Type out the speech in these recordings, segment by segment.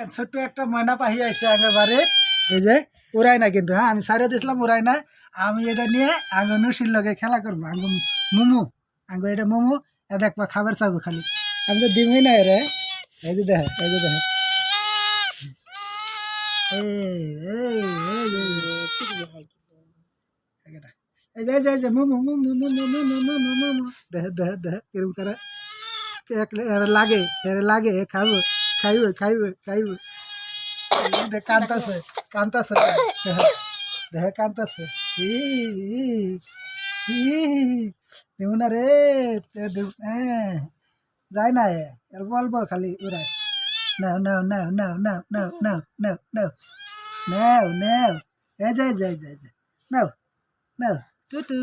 ছোট্ট একটা ময়না পাখি আইসে আগে বাড়ি এই যে উড়াই না কিন্তু হ্যাঁ আমি সারিয়ে দিয়েছিলাম উড়াই না আমি এটা নিয়ে আগে নুসির লগে খেলা করবো আগে মোমো আগে এটা মোমো এ দেখবা খাবার চাবো খালি আমি তো দিমই না রে এই যে দেখে এই যে দেখে এই যে মোমো মোমো মোমো মোমো মোমো মোমো দেখে দেখে দেখে এরকম করে এর লাগে খাইব খাইব খাইব খাইব কান্তাছে কান্তাছে দেখে কান্তাছে দেব না রে যায় না এর বলবো খালি উড়াই নাও নাও নাও নাও নাও নাও নাও নাও নাও নাও নাও এ যাই যাই যাই যাই নাও নাও টুটু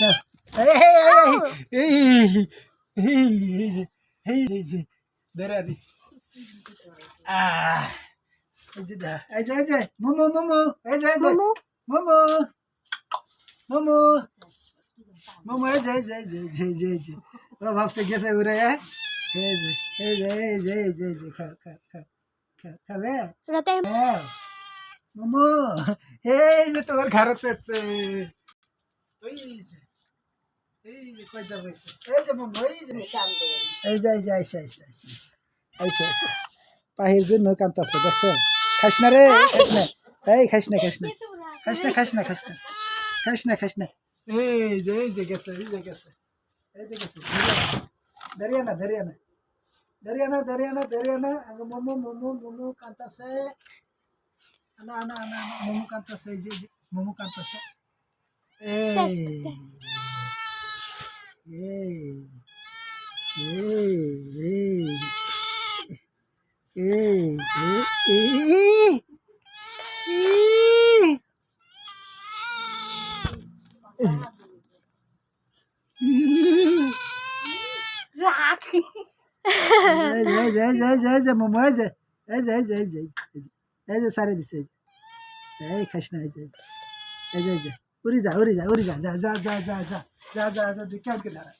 নাও এই বেড়ারি এই যে মোমো মোমো এই যে মোমো মোমো মোমো এই যে ও ভাবছে গেছে উড়ে এই যে খাবে মোমো এই যে তোমার ঘরে চড়ছে এই যে কই যাবে এই যে মোমো এই যে আইসে পাহির জন্য কান্তাছে দেখছো খাইস না রে খাইস না এই খাইস না এই যে গেছে দাঁড়িয়ে না আগে মোমো কান্তাছে আনা মোমো কান্তাছে এই যে মোমো কান্তাছে রাখ মোমো এই যে সারে দিছে এই খাস না এই যে উড়ি যা যা দেখে দাঁড়া